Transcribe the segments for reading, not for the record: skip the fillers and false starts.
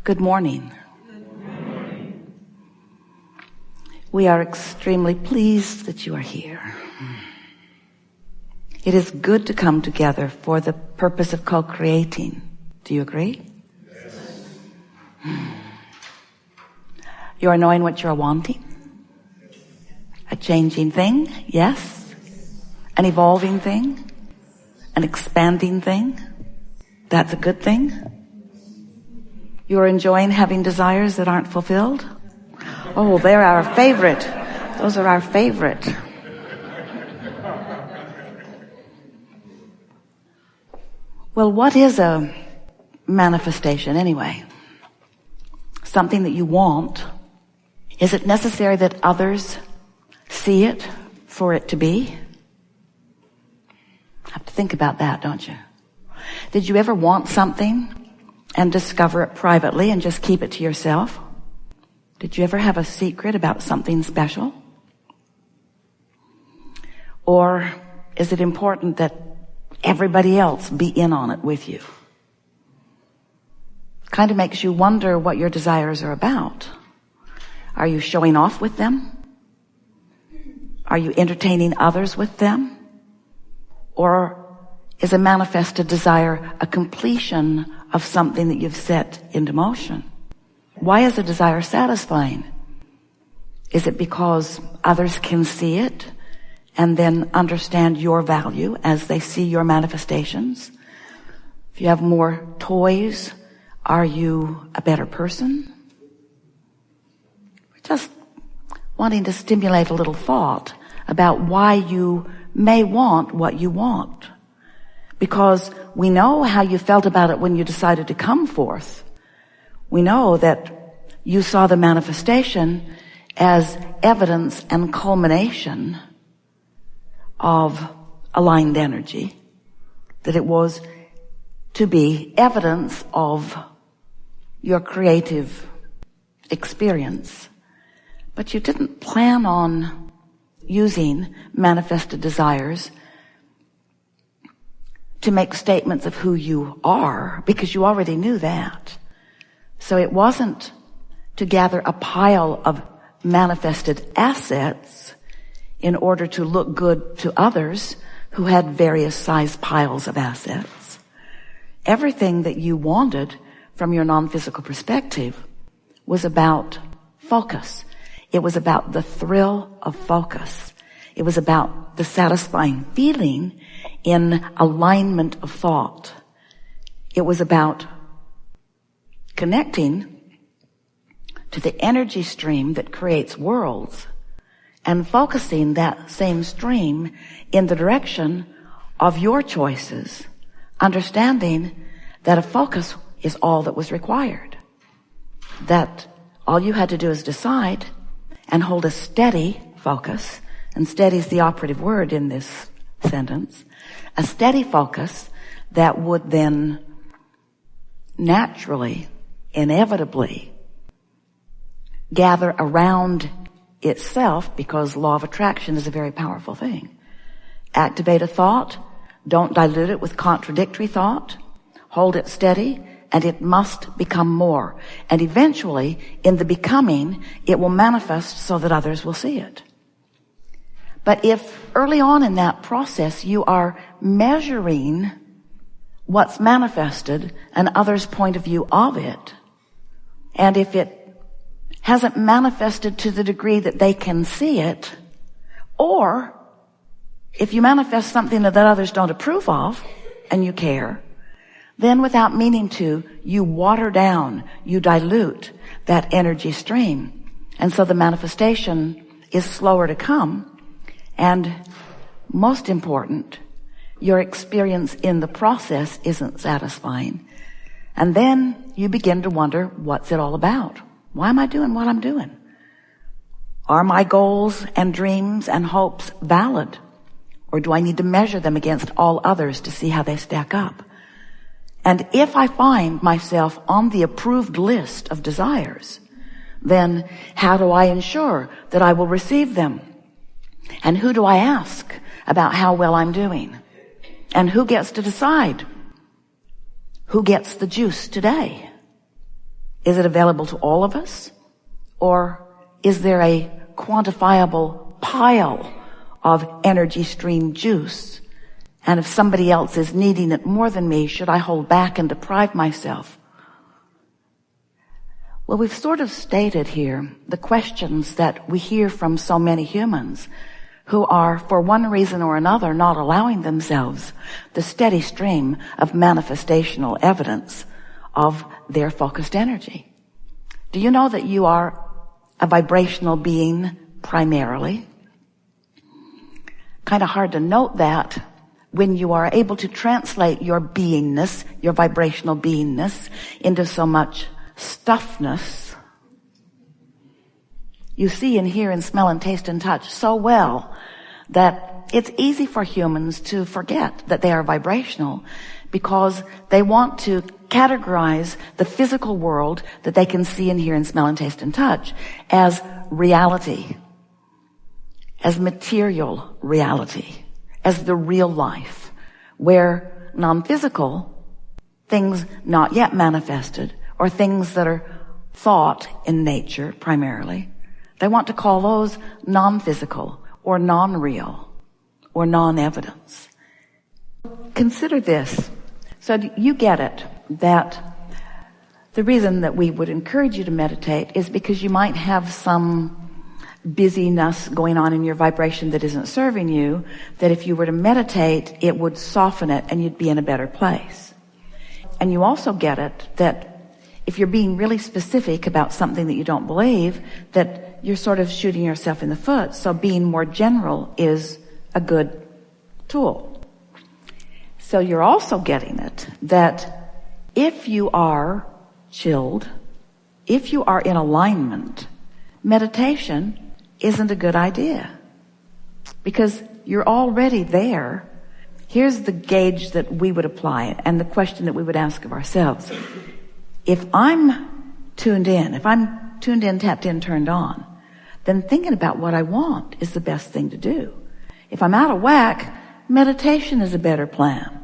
Good morning. We are extremely pleased that you are here. It is good to come together for the purpose of co-creating. Do you agree? Yes. You are knowing what you are wanting? A changing thing? Yes. An evolving thing? An expanding thing? That's a good thing? You are enjoying having desires that aren't fulfilled? Oh, they're our favorite. Those are our favorite. Well, what is a manifestation anyway? Something that you want. Is it necessary that others see it for it to be? Have to think about that, don't you? Did you ever want something and discover it privately and just keep it to yourself? Did you ever have a secret about something special? Or is it important that everybody else be in on it with you? Kind of makes you wonder what your desires are about. Are you showing off with them? Are you entertaining others with them? Or is a manifested desire a completion of something that you've set into motion? Why is a desire satisfying? Is it because others can see it and then understand your value as they see your manifestations? If you have more toys, are you a better person? We're just wanting to stimulate a little thought about why you may want what you want. Because we know how you felt about it when you decided to come forth. We know that you saw the manifestation as evidence and culmination of aligned energy. That it was to be evidence of your creative experience. But you didn't plan on using manifested desires to make statements of who you are, because you already knew that. So it wasn't to gather a pile of manifested assets in order to look good to others who had various size piles of assets. Everything that you wanted from your non-physical perspective was about focus. It was about the thrill of focus. It was about the satisfying feeling in alignment of thought. It was about connecting to the energy stream that creates worlds and focusing that same stream in the direction of your choices, understanding that a focus is all that was required. That all you had to do is decide and hold a steady focus, and steady is the operative word in this sentence, a steady focus that would then naturally, inevitably gather around itself, because law of attraction is a very powerful thing. Activate a thought, don't dilute it with contradictory thought, hold it steady, and it must become more. And eventually, in the becoming, it will manifest so that others will see it. But if early on in that process you are measuring what's manifested and others' point of view of it, and if it hasn't manifested to the degree that they can see it, or if you manifest something that others don't approve of and you care, then without meaning to, you water down, you dilute that energy stream. And so the manifestation is slower to come. And most important, your experience in the process isn't satisfying. And then you begin to wonder, what's it all about? Why am I doing what I'm doing? Are my goals and dreams and hopes valid? Or do I need to measure them against all others to see how they stack up? And if I find myself on the approved list of desires, then how do I ensure that I will receive them? And who do I ask about how well I'm doing? And who gets to decide who gets the juice today? Is it available to all of us? Or is there a quantifiable pile of energy stream juice? And if somebody else is needing it more than me, should I hold back and deprive myself? Well, we've sort of stated here the questions that we hear from so many humans who are, for one reason or another, not allowing themselves the steady stream of manifestational evidence of their focused energy. Do you know that you are a vibrational being primarily? Kind of hard to note that when you are able to translate your beingness, your vibrational beingness, into so much stuffness. You see and hear and smell and taste and touch so well that it's easy for humans to forget that they are vibrational, because they want to categorize the physical world that they can see and hear and smell and taste and touch as reality, as material reality, as the real life, where non-physical things not yet manifested, or things that are thought in nature primarily, they want to call those non-physical or non-real or non-evidence. Consider this. So you get it, that the reason that we would encourage you to meditate is because you might have some busyness going on in your vibration that isn't serving you, that if you were to meditate, it would soften it and you'd be in a better place. And you also get it that if you're being really specific about something that you don't believe, that you're sort of shooting yourself in the foot. So being more general is a good tool. So you're also getting it that if you are chilled, if you are in alignment, meditation isn't a good idea, because you're already there. Here's the gauge that we would apply and the question that we would ask of ourselves. If I'm tuned in, tapped in, turned on, then thinking about what I want is the best thing to do. If I'm out of whack, meditation is a better plan.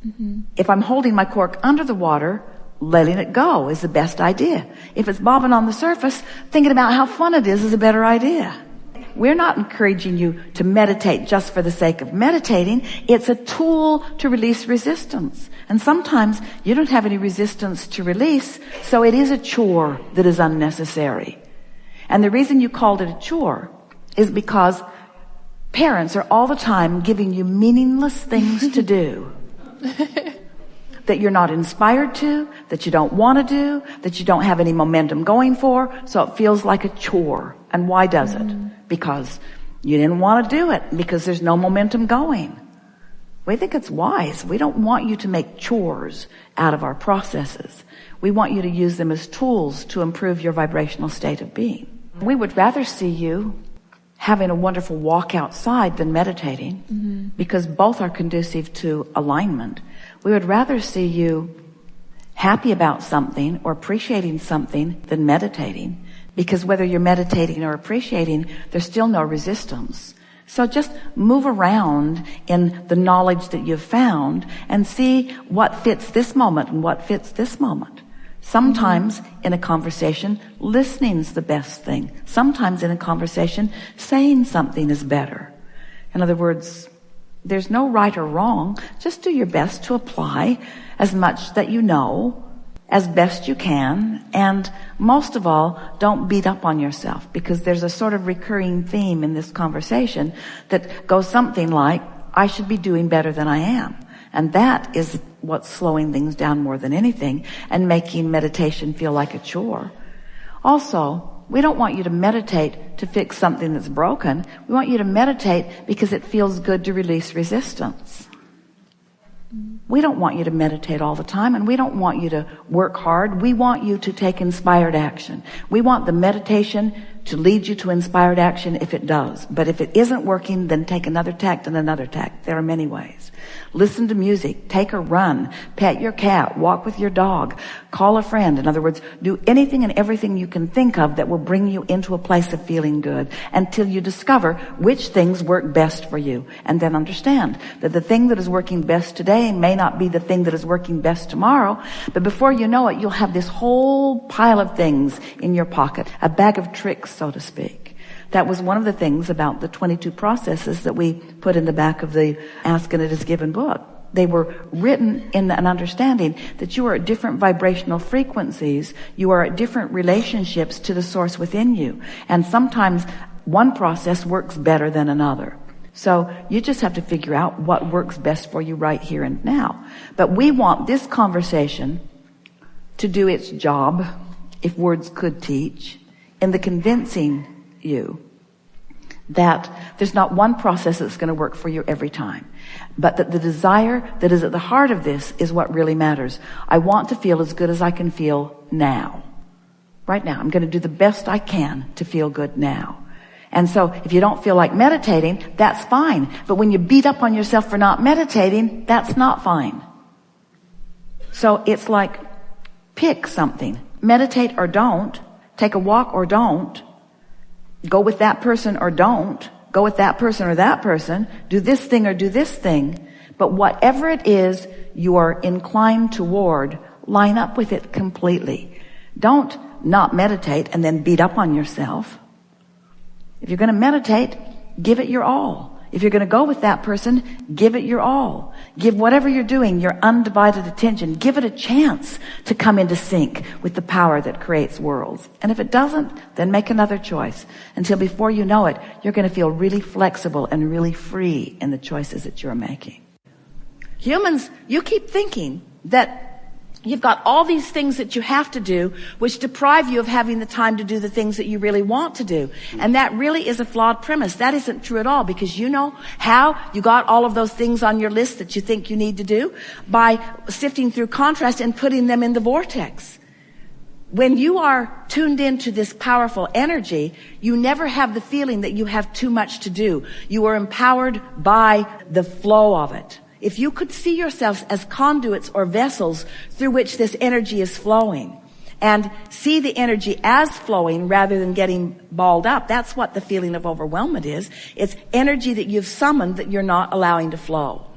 Mm-hmm. If I'm holding my cork under the water, letting it go is the best idea. If it's bobbing on the surface, thinking about how fun it is a better idea. We're not encouraging you to meditate just for the sake of meditating. It's a tool to release resistance. And sometimes you don't have any resistance to release, so it is a chore that is unnecessary. And the reason you called it a chore is because parents are all the time giving you meaningless things to do. That you're not inspired to, that you don't want to do, that you don't have any momentum going for, so it feels like a chore. And why does it? Because you didn't want to do it, because there's no momentum going. We think it's wise. We don't want you to make chores out of our processes. We want you to use them as tools to improve your vibrational state of being. We would rather see you having a wonderful walk outside than meditating, because both are conducive to alignment. We would rather see you happy about something or appreciating something than meditating, because whether you're meditating or appreciating, there's still no resistance. So just move around in the knowledge that you've found and see what fits this moment and what fits this moment. Sometimes in a conversation, listening's the best thing. Sometimes in a conversation, saying something is better. In other words, there's no right or wrong. Just do your best to apply as much that you know as best you can. And most of all, don't beat up on yourself, because there's a sort of recurring theme in this conversation that goes something like, I should be doing better than I am. And that is what's slowing things down more than anything and making meditation feel like a chore. Also, we don't want you to meditate to fix something that's broken. We want you to meditate because it feels good to release resistance. We don't want you to meditate all the time, and we don't want you to work hard. We want you to take inspired action. We want the meditation to lead you to inspired action if it does. But if it isn't working, then take another tact and another tact. There are many ways. Listen to music, take a run, pet your cat, walk with your dog, call a friend. In other words, do anything and everything you can think of that will bring you into a place of feeling good until you discover which things work best for you. And then understand that the thing that is working best today may not be the thing that is working best tomorrow, but before you know it, you'll have this whole pile of things in your pocket, a bag of tricks, so to speak. That was one of the things about the 22 processes that we put in the back of the Ask and It Is Given book. They were written in an understanding that you are at different vibrational frequencies. You are at different relationships to the source within you. And sometimes one process works better than another. So you just have to figure out what works best for you right here and now. But we want this conversation to do its job, if words could teach, in the convincing you that there's not one process that's going to work for you every time, but that the desire that is at the heart of this is what really matters. I want to feel as good as I can feel now. Right now. I'm going to do the best I can to feel good now. And so if you don't feel like meditating, that's fine. But when you beat up on yourself for not meditating, that's not fine. So it's like, pick something. Meditate or don't. Take a walk or don't. Go with that person or don't. Go with that person or that person. Do this thing or do this thing. But whatever it is you are inclined toward, line up with it completely. Don't not meditate and then beat up on yourself. If you're going to meditate, give it your all. If you're going to go with that person, give it your all. Give whatever you're doing your undivided attention. Give it a chance to come into sync with the power that creates worlds. And if it doesn't, then make another choice. Until before you know it, you're going to feel really flexible and really free in the choices that you're making. Humans, you keep thinking that you've got all these things that you have to do, which deprive you of having the time to do the things that you really want to do. And that really is a flawed premise. That isn't true at all, because you know how you got all of those things on your list that you think you need to do? By sifting through contrast and putting them in the vortex. When you are tuned into this powerful energy, you never have the feeling that you have too much to do. You are empowered by the flow of it. If you could see yourselves as conduits or vessels through which this energy is flowing, and see the energy as flowing rather than getting balled up, that's what the feeling of overwhelmment is. It's energy that you've summoned that you're not allowing to flow.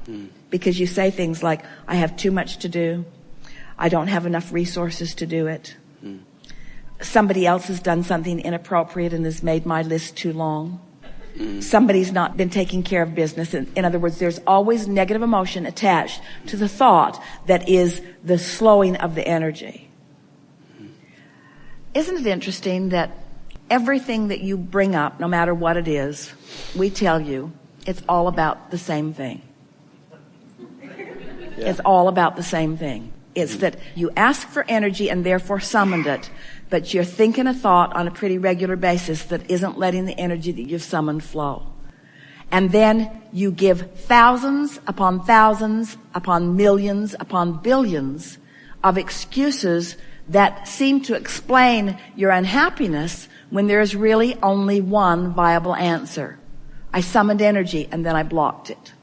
Because you say things like, I have too much to do. I don't have enough resources to do it. Somebody else has done something inappropriate and has made my list too long. Somebody's not been taking care of business. In other words, there's always negative emotion attached to the thought that is the slowing of the energy. Isn't it interesting that everything that you bring up, no matter what it is, we tell you it's all about the same thing. Yeah. It's all about the same thing. It's that you ask for energy and therefore summoned it, but you're thinking a thought on a pretty regular basis that isn't letting the energy that you've summoned flow. And then you give thousands upon millions upon billions of excuses that seem to explain your unhappiness when there's really only one viable answer. I summoned energy and then I blocked it.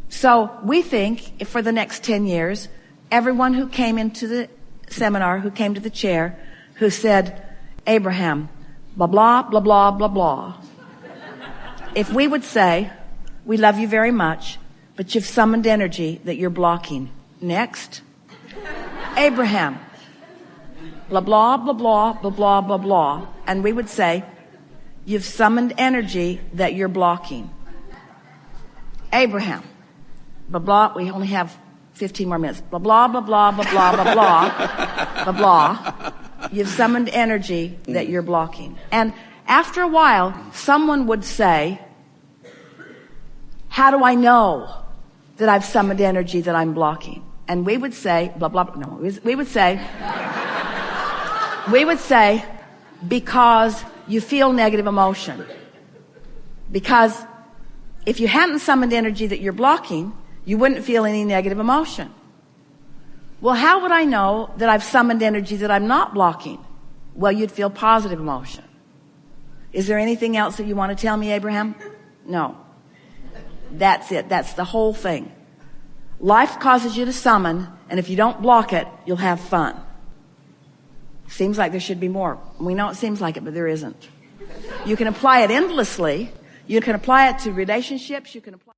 So we think if for the next 10 years, everyone who came into the seminar, who came to the chair, who said, Abraham, blah, blah, blah, blah, blah, blah. If we would say, we love you very much, but you've summoned energy that you're blocking. Next. Abraham, blah, blah, blah, blah, blah, blah, blah, blah. And we would say, you've summoned energy that you're blocking. Abraham, blah, blah, we only have 15 more minutes. Blah, blah, blah, blah, blah, blah, blah, blah, blah, blah. You've summoned energy that you're blocking. And after a while, someone would say, how do I know that I've summoned energy that I'm blocking? And we would say, blah, blah, blah. No, we would say, because you feel negative emotion. Because if you hadn't summoned energy that you're blocking, you wouldn't feel any negative emotion. Well, how would I know that I've summoned energy that I'm not blocking? Well, you'd feel positive emotion. Is there anything else that you want to tell me, Abraham? No. That's it. That's the whole thing. Life causes you to summon, and if you don't block it, you'll have fun. Seems like there should be more. We know it seems like it, but there isn't. You can apply it endlessly. You can apply it to relationships. You can apply